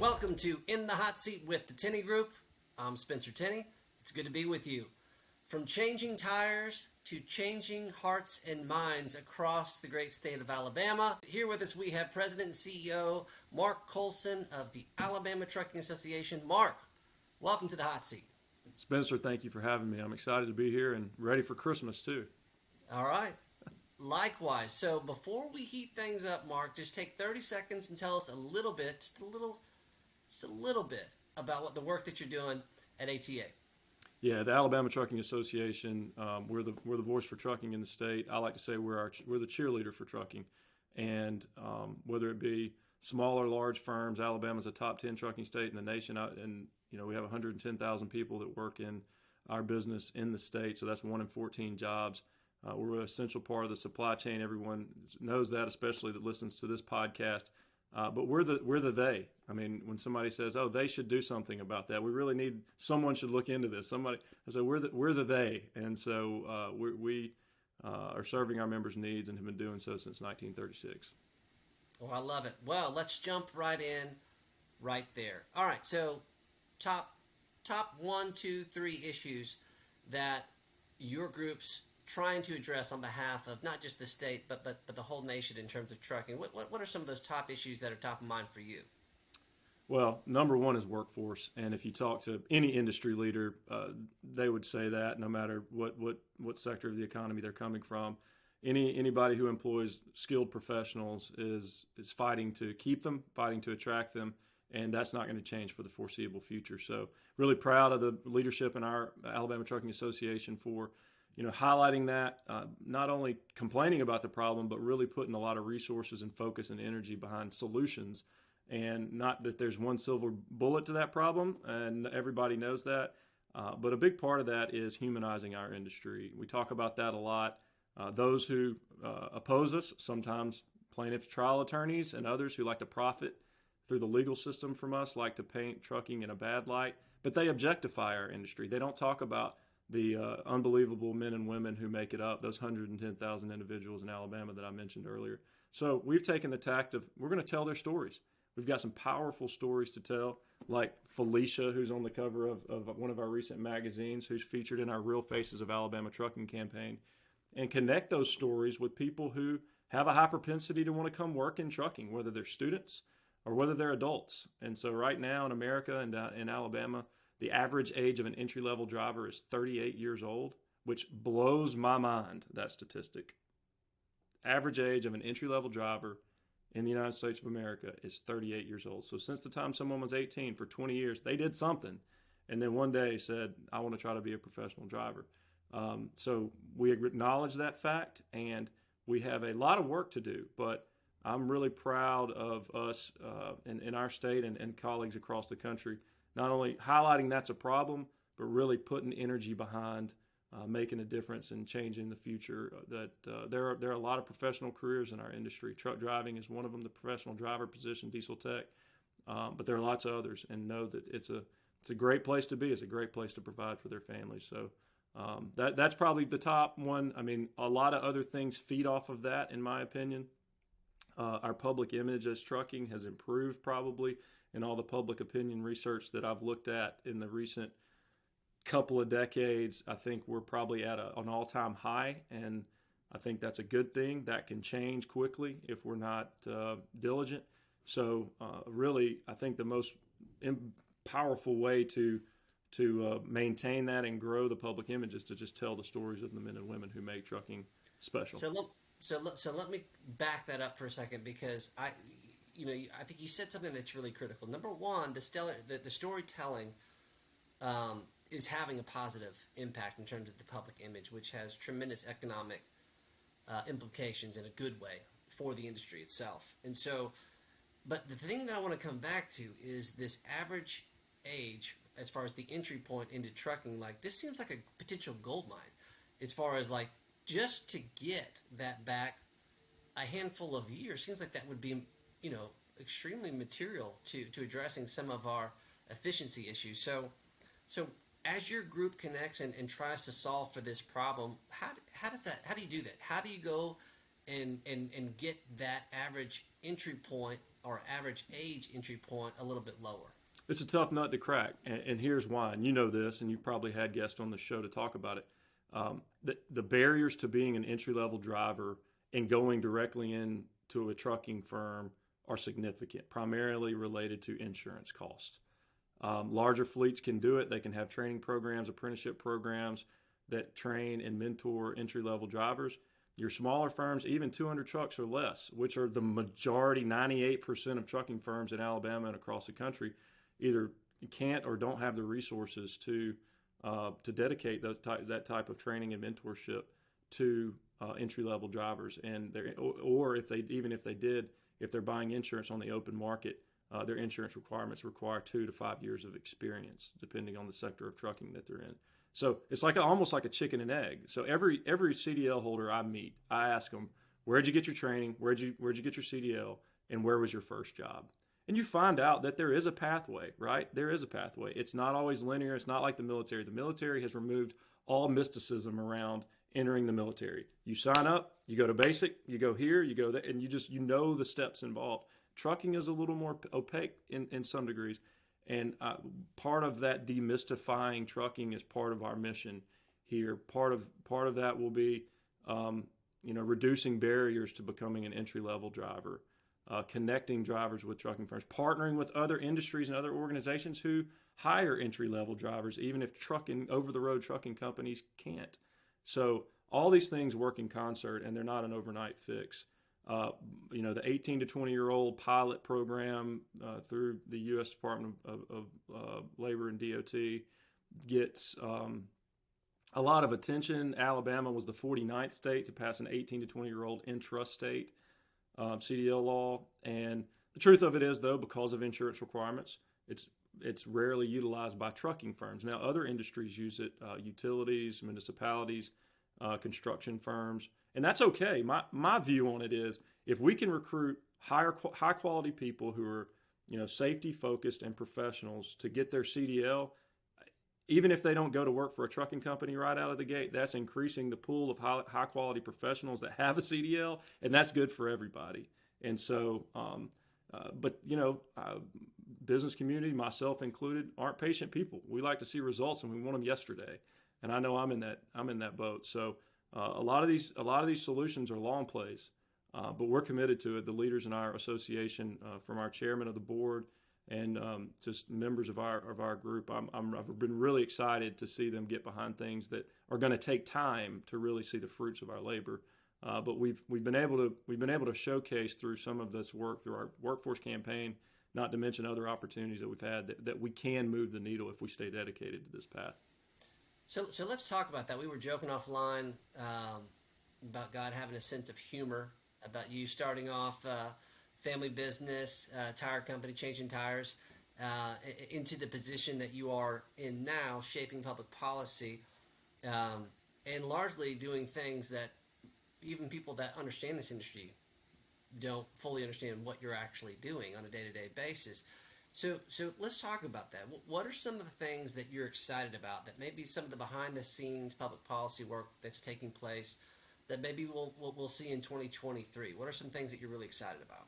Welcome to In the Hot Seat with the Tenney Group. I'm Spencer Tenney. It's good to be with you. From changing tires to changing hearts and minds across the great state of Alabama. Here with us we have President and CEO Mark Colson of the Alabama Trucking Association. Mark, welcome to the Hot Seat. Spencer, thank you for having me. I'm excited to be here and ready for Christmas too. All right. Likewise. So before we heat things up, Mark, just take 30 seconds and tell us a little bit, just a little bit about what the work that you're doing at ATA. Yeah, the Alabama Trucking Association, we're the voice for trucking in the state. I like to say we're the cheerleader for trucking, and whether it be small or large firms, Alabama's a top 10 trucking state in the nation, and we have 110,000 people that work in our business in the state, so that's 1 in 14 jobs. We're an essential part of the supply chain. Everyone knows that, especially that listens to this podcast. But we're the they. I mean, when somebody says, "Oh, they should do something about that," we really need someone should look into this. Somebody, so we're the they, and so we are serving our members' needs and have been doing so since 1936. Oh, I love it. Well, let's jump right in, right there. All right, so top 1, 2, 3 issues that your group's trying to address on behalf of not just the state, but the whole nation in terms of trucking. What are some of those top issues that are top of mind for you? Well, number one is workforce, and if you talk to any industry leader, they would say that no matter what sector of the economy they're coming from, anybody who employs skilled professionals is fighting to keep them, fighting to attract them, and that's not going to change for the foreseeable future. So, really proud of the leadership in our Alabama Trucking Association for highlighting that, not only complaining about the problem, but really putting a lot of resources and focus and energy behind solutions. And not that there's one silver bullet to that problem, and everybody knows that. But a big part of that is humanizing our industry. We talk about that a lot. Those who oppose us, sometimes plaintiff trial attorneys and others who like to profit through the legal system from us, like to paint trucking in a bad light. But they objectify our industry. They don't talk about the unbelievable men and women who make it up, those 110,000 individuals in Alabama that I mentioned earlier. So we've taken the tact of, we're going to tell their stories. We've got some powerful stories to tell, like Felicia, who's on the cover of one of our recent magazines, who's featured in our Real Faces of Alabama Trucking campaign, and connect those stories with people who have a high propensity to want to come work in trucking, whether they're students or whether they're adults. And so right now in America and in Alabama, the average age of an entry-level driver is 38 years old, which blows my mind, that statistic. Average age of an entry-level driver in the United States of America is 38 years old. So since the time someone was 18, for 20 years, they did something, and then one day said, I want to try to be a professional driver. So we acknowledge that fact, and we have a lot of work to do, but I'm really proud of us in our state and colleagues across the country, not only highlighting that's a problem, but really putting energy behind making a difference and changing the future. There are a lot of professional careers in our industry. Truck driving is one of them, the professional driver position, diesel tech, but there are lots of others, and know that it's a great place to be. It's a great place to provide for their families. So that's probably the top one. I mean, a lot of other things feed off of that, in my opinion. Our public image as trucking has improved probably in all the public opinion research that I've looked at in the recent couple of decades. I think we're probably at an all-time high, and I think that's a good thing. That can change quickly if we're not diligent. So really, I think the most powerful way to maintain that and grow the public image is to just tell the stories of the men and women who make trucking special. So let me back that up for a second, because I think you said something that's really critical. Number one, the storytelling is having a positive impact in terms of the public image, which has tremendous economic implications in a good way for the industry itself. And so, but the thing that I want to come back to is this average age as far as the entry point into trucking. Like, this seems like a potential gold mine as far as like just to get that back a handful of years. Seems like that would be, extremely material to addressing some of our efficiency issues. So as your group connects and tries to solve for this problem, how do you do that? How do you go and get that average entry point or average age entry point a little bit lower? It's a tough nut to crack, and here's why. And you know this, and you've probably had guests on the show to talk about it. The barriers to being an entry level driver and going directly into a trucking firm are significant, primarily related to insurance costs. Larger fleets can do it. They can have training programs, apprenticeship programs that train and mentor entry level drivers. Your smaller firms, even 200 trucks or less, which are the majority, 98% of trucking firms in Alabama and across the country, either can't or don't have the resources to dedicate that type of training and mentorship to entry level drivers. And or if they did, if they're buying insurance on the open market, their insurance requirements require 2 to 5 years of experience, depending on the sector of trucking that they're in. So it's almost like a chicken and egg. So every CDL holder I meet, I ask them, where'd you get your training? Where'd you get your CDL? And where was your first job? And you find out that there is a pathway, right? There is a pathway. It's not always linear. It's not like the military. The military has removed all mysticism around entering the military. You sign up, you go to basic, you go here, you go there, and you know the steps involved. Trucking is a little more opaque in some degrees. And part of that demystifying trucking is part of our mission here. Part of that will be, reducing barriers to becoming an entry-level driver, connecting drivers with trucking firms, partnering with other industries and other organizations who hire entry-level drivers, even if over-the-road trucking companies can't. So all these things work in concert, and they're not an overnight fix. The 18 to 20-year-old pilot program through the U.S. Department of Labor and DOT gets a lot of attention. Alabama was the 49th state to pass an 18 to 20-year-old intrastate CDL law. And the truth of it is, though, because of insurance requirements, it's rarely utilized by trucking firms. Now, other industries use it, utilities, municipalities, construction firms. And that's okay. My view on it is, if we can recruit high quality people who are, safety focused and professionals to get their CDL, even if they don't go to work for a trucking company right out of the gate, that's increasing the pool of high quality professionals that have a CDL, and that's good for everybody. And so, business community, myself included, aren't patient people. We like to see results, and we want them yesterday. And I know I'm in that boat. So. A lot of these solutions are long plays, but we're committed to it. The leaders in our association, from our chairman of the board and just members of our group, I've been really excited to see them get behind things that are going to take time to really see the fruits of our labor. But we've been able to showcase through some of this work through our workforce campaign, not to mention other opportunities that we've had, that we can move the needle if we stay dedicated to this path. So let's talk about that. We were joking offline about God having a sense of humor, about you starting off family business, tire company, changing tires, into the position that you are in now, shaping public policy, and largely doing things that even people that understand this industry don't fully understand what you're actually doing on a day-to-day basis. So let's talk about that. What are some of the things that you're excited about, that maybe some of the behind-the-scenes public policy work that's taking place that maybe we'll see in 2023? What are some things that you're really excited about?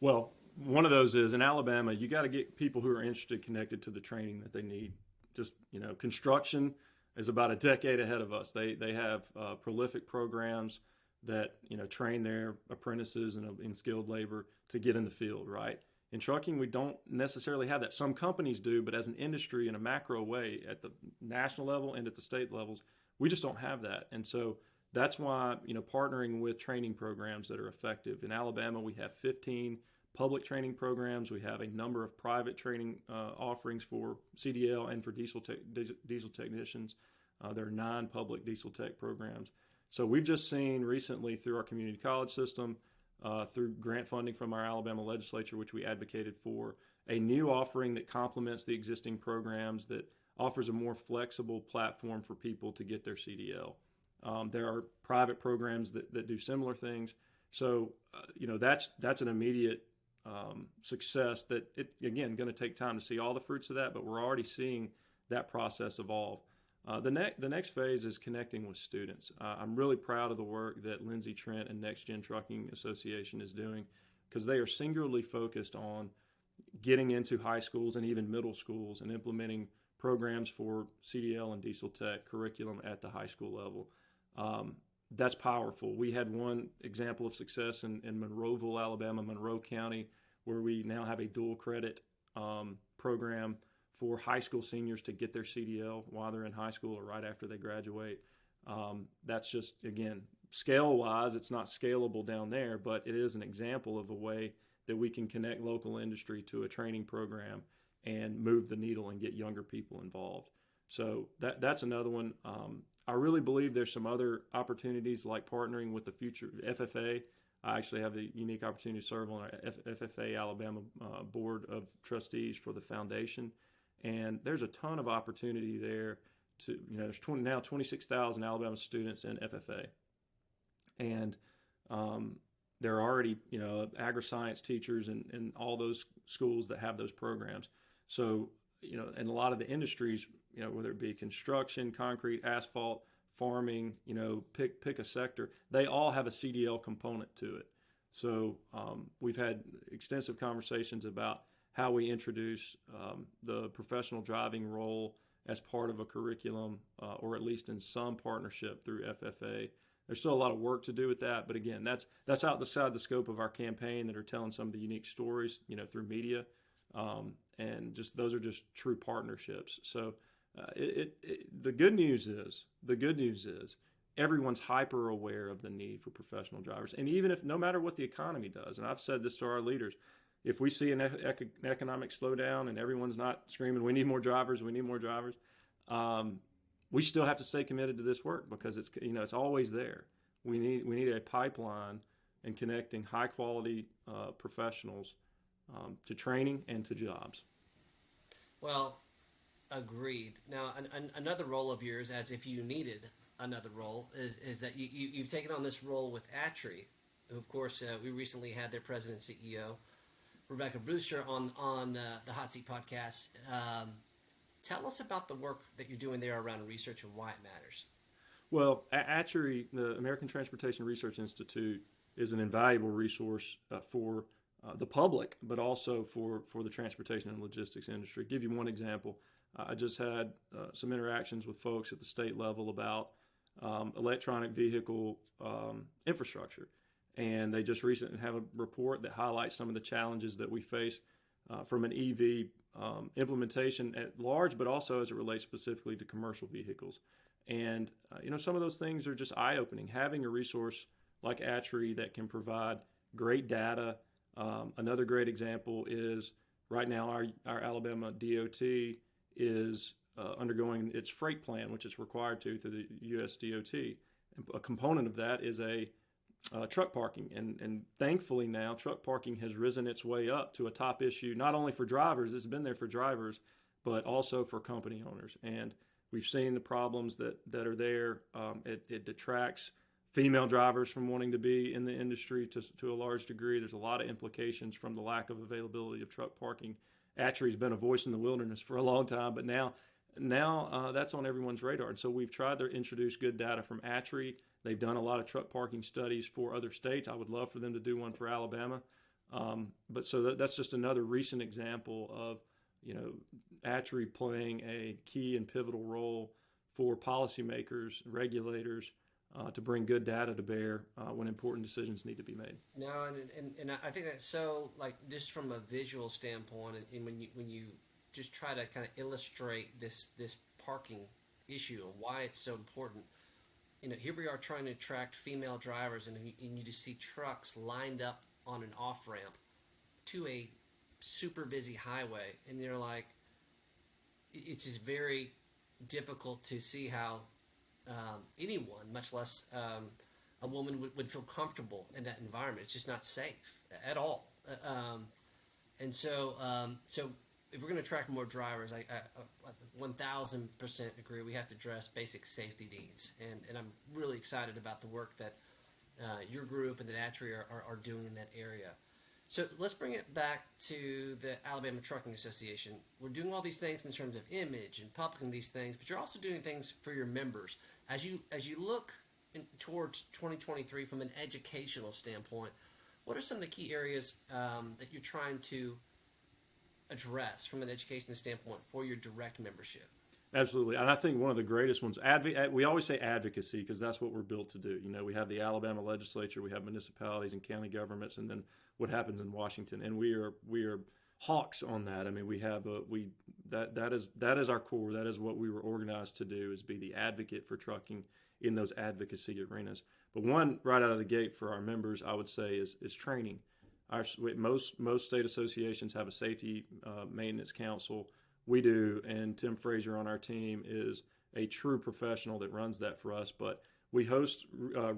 Well, one of those is, in Alabama, you got to get people who are interested connected to the training that they need. Just, construction is about a decade ahead of us. They have prolific programs that, train their apprentices and skilled labor to get in the field, right? In trucking, we don't necessarily have that. Some companies do, but as an industry in a macro way, at the national level and at the state levels, we just don't have that. And so that's why, partnering with training programs that are effective. In Alabama, we have 15 public training programs. We have a number of private training offerings for CDL and for diesel technicians. There are 9 public diesel tech programs. So we've just seen recently through our community college system, through grant funding from our Alabama legislature, which we advocated for, a new offering that complements the existing programs, that offers a more flexible platform for people to get their CDL. There are private programs that do similar things. So, that's an immediate success that, again, going to take time to see all the fruits of that, but we're already seeing that process evolve. The next phase is connecting with students. I'm really proud of the work that Lindsay Trent and Next Gen Trucking Association is doing, because they are singularly focused on getting into high schools and even middle schools and implementing programs for CDL and diesel tech curriculum at the high school level. That's powerful. We had one example of success in Monroeville, Alabama, Monroe County, where we now have a dual credit program for high school seniors to get their CDL while they're in high school or right after they graduate. That's just, again, scale-wise, it's not scalable down there, but it is an example of a way that we can connect local industry to a training program and move the needle and get younger people involved. So that's another one. I really believe there's some other opportunities, like partnering with the future FFA. I actually have the unique opportunity to serve on our FFA Alabama Board of Trustees for the foundation. And there's a ton of opportunity there to, there's now 26,000 Alabama students in FFA. And there are already, agri-science teachers in all those schools that have those programs. So, and a lot of the industries, whether it be construction, concrete, asphalt, farming, pick a sector, they all have a CDL component to it. So we've had extensive conversations about how we introduce the professional driving role as part of a curriculum, or at least in some partnership through FFA. There's still a lot of work to do with that, but again, that's outside the scope of our campaign that are telling some of the unique stories, through media, and just those are just true partnerships. So the good news is everyone's hyper aware of the need for professional drivers, and even if no matter what the economy does, and I've said this to our leaders, if we see an economic slowdown and everyone's not screaming, we need more drivers, we still have to stay committed to this work, because it's always there. We need a pipeline in connecting high quality professionals to training and to jobs. Well, agreed. Now, another role of yours, as if you needed another role, is that you've taken on this role with Atri, who, of course, we recently had their president and CEO, Rebecca Brewster, on the Hot Seat podcast. Tell us about the work that you're doing there around research and why it matters. Well, ATRI, the American Transportation Research Institute, is an invaluable resource for the public, but also for the transportation and logistics industry. Give you one example. I just had some interactions with folks at the state level about electronic vehicle infrastructure. And they just recently have a report that highlights some of the challenges that we face from an EV implementation at large, but also as it relates specifically to commercial vehicles. And, some of those things are just eye-opening. Having a resource like ATRI that can provide great data. Another great example is right now our Alabama DOT is undergoing its freight plan, which is required to through the U.S. DOT. And a component of that is a truck parking, and thankfully now truck parking has risen its way up to a top issue, not only for drivers, it's been there for drivers, but also for company owners. And we've seen the problems that are there. It detracts female drivers from wanting to be in the industry to a large degree. There's a lot of implications from the lack of availability of truck parking. ATRI's been a voice in the wilderness for a long time, but now that's on everyone's radar. And so we've tried to introduce good data from ATRI. They've done a lot of truck parking studies for other states. I would love for them to do one for Alabama. But so that's just another recent example of, ATRI playing a key and pivotal role for policymakers, regulators, to bring good data to bear when important decisions need to be made. No, and I think that's so, like, just from a visual standpoint, and when you just try to kind of illustrate this parking issue and why it's so important. Here we are trying to attract female drivers, and you just see trucks lined up on an off-ramp to a super busy highway, and they're like, it's just very difficult to see how anyone, much less a woman, would feel comfortable in that environment. It's just not safe at all. And so if we're going to attract more drivers, I 1,000% agree. We have to address basic safety needs, and I'm really excited about the work that your group and that ATRI are doing in that area. So let's bring it back to the Alabama Trucking Association. We're doing all these things in terms of image and publishing these things, but you're also doing things for your members. As you look towards 2023 from an educational standpoint, what are some of the key areas that you're trying to address from an education standpoint for your direct membership? Absolutely. And I think one of the greatest ones, we always say advocacy because that's what we're built to do. You know, we have the Alabama legislature, we have municipalities and county governments, and then what happens in Washington. And we are hawks on that. I mean, that is our core. That is what we were organized to do, is be the advocate for trucking in those advocacy arenas. But one right out of the gate for our members, I would say, is training. Most state associations have a safety maintenance council. We do, and Tim Frazier on our team is a true professional that runs that for us. But we host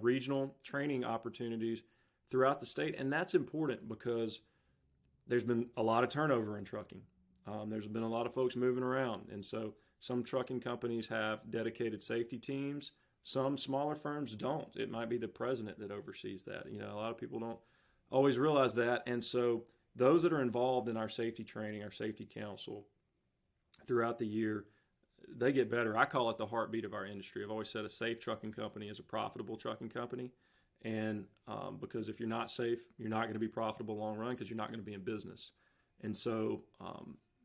regional training opportunities throughout the state, and that's important because there's been a lot of turnover in trucking. There's been a lot of folks moving around, and so some trucking companies have dedicated safety teams. Some smaller firms don't. It might be the president that oversees that. You know, a lot of people don't always realize that, and so those that are involved in our safety training, our safety council, throughout the year, they get better. I call it the heartbeat of our industry. I've always said a safe trucking company is a profitable trucking company. And because if you're not safe, you're not going to be profitable long run because you're not going to be in business. And so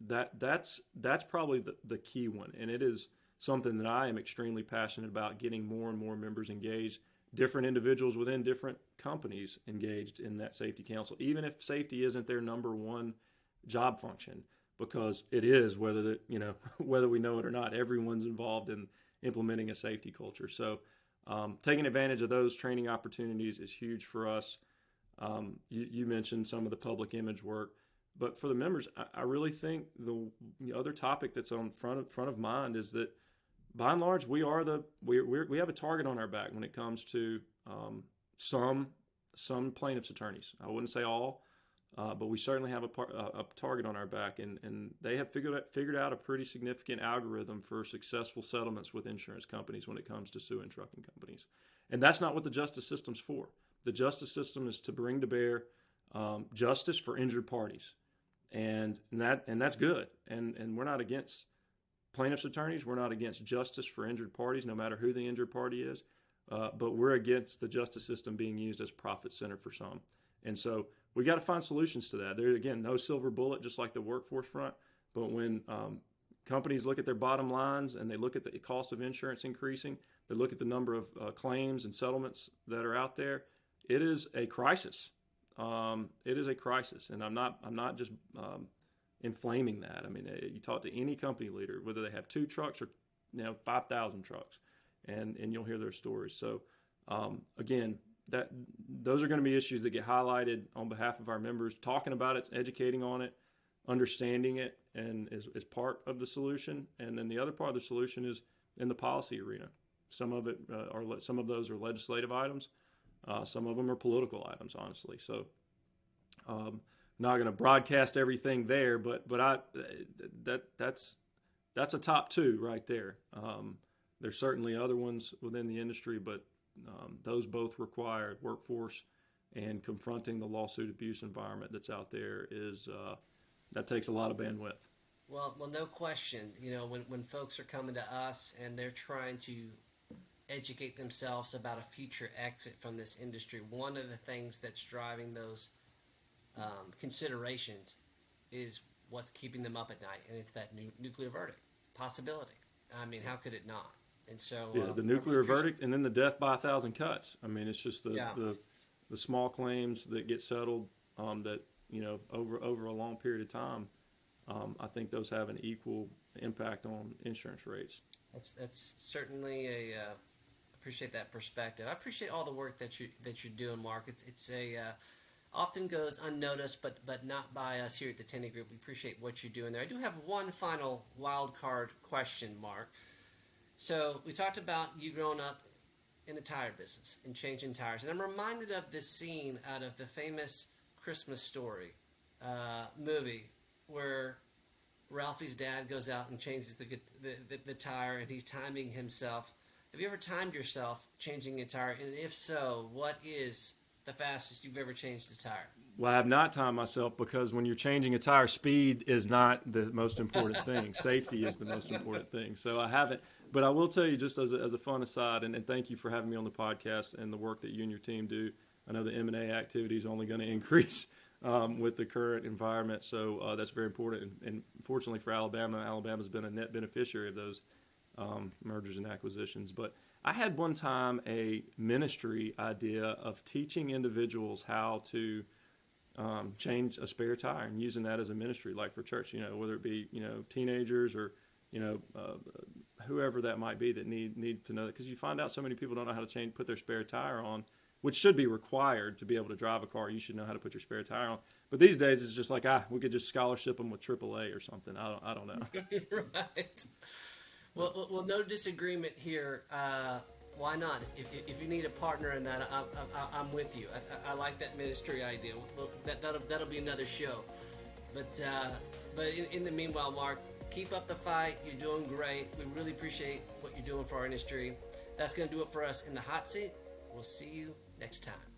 that's probably the key one. And it is something that I am extremely passionate about, getting more and more members engaged, different individuals within different companies engaged in that safety council, even if safety isn't their number one job function. Because it is, whether we know it or not, everyone's involved in implementing a safety culture. So taking advantage of those training opportunities is huge for us. You mentioned some of the public image work, but for the members, I really think the other topic that's on front of mind is that, by and large, we have a target on our back when it comes to some plaintiffs' attorneys. I wouldn't say all. But we certainly have a target on our back, and they have figured out a pretty significant algorithm for successful settlements with insurance companies when it comes to suing trucking companies. And that's not what the justice system's for. The justice system is to bring to bear justice for injured parties, and that's good. And we're not against plaintiffs' attorneys. We're not against justice for injured parties, no matter who the injured party is. But we're against the justice system being used as a profit center for some. And so we got to find solutions to that. There, again, no silver bullet, just like the workforce front. But when companies look at their bottom lines and they look at the cost of insurance increasing, they look at the number of claims and settlements that are out there, it is a crisis. It is a crisis, and I'm not just inflaming that. I mean, you talk to any company leader, whether they have 2 trucks or 5,000 trucks, and you'll hear their stories. So again, those are going to be issues that get highlighted on behalf of our members. Talking about it, educating on it, understanding it, and is part of the solution. And then the other part of the solution is in the policy arena. Some of those are legislative items. Some of them are political items, honestly. So not going to broadcast everything there, but that's a top 2 right there. There's certainly other ones within the industry, but those both require workforce, and confronting the lawsuit abuse environment that's out there that takes a lot of bandwidth. Well, no question. When folks are coming to us and they're trying to educate themselves about a future exit from this industry, one of the things that's driving those considerations is what's keeping them up at night, and it's that nuclear verdict possibility. I mean, how could it not? And so the nuclear verdict, and then the death by 1,000 cuts. I mean, it's just the small claims that get settled that over a long period of time. I think those have an equal impact on insurance rates. That's certainly appreciate that perspective. I appreciate all the work that you're doing, Mark. It's often goes unnoticed, but not by us here at the Tenney Group. We appreciate what you're doing there. I do have one final wild card question, Mark. So we talked about you growing up in the tire business and changing tires. And I'm reminded of this scene out of the famous Christmas Story movie where Ralphie's dad goes out and changes the tire, and he's timing himself. Have you ever timed yourself changing a tire? And if so, what is the fastest you've ever changed a tire? Well, I have not timed myself because when you're changing a tire, speed is not the most important thing. Safety is the most important thing. So I haven't, but I will tell you just as a fun aside, and thank you for having me on the podcast and the work that you and your team do. I know the M&A activity is only going to increase with the current environment, so that's very important. And fortunately for Alabama, Alabama's been a net beneficiary of those mergers and acquisitions. But I had one time a ministry idea of teaching individuals how to change a spare tire and using that as a ministry, like for church, whether it be, teenagers or, whoever that might be that need to know that. Because you find out so many people don't know how to put their spare tire on, which should be required to be able to drive a car. You should know how to put your spare tire on. But these days it's just like, we could just scholarship them with AAA or something. I don't know. Right. Well, no disagreement here. Why not? If you need a partner in that, I'm with you. I like that ministry idea. Well, that'll be another show. But in the meanwhile, Mark, keep up the fight. You're doing great. We really appreciate what you're doing for our industry. That's going to do it for us in the hot seat. We'll see you next time.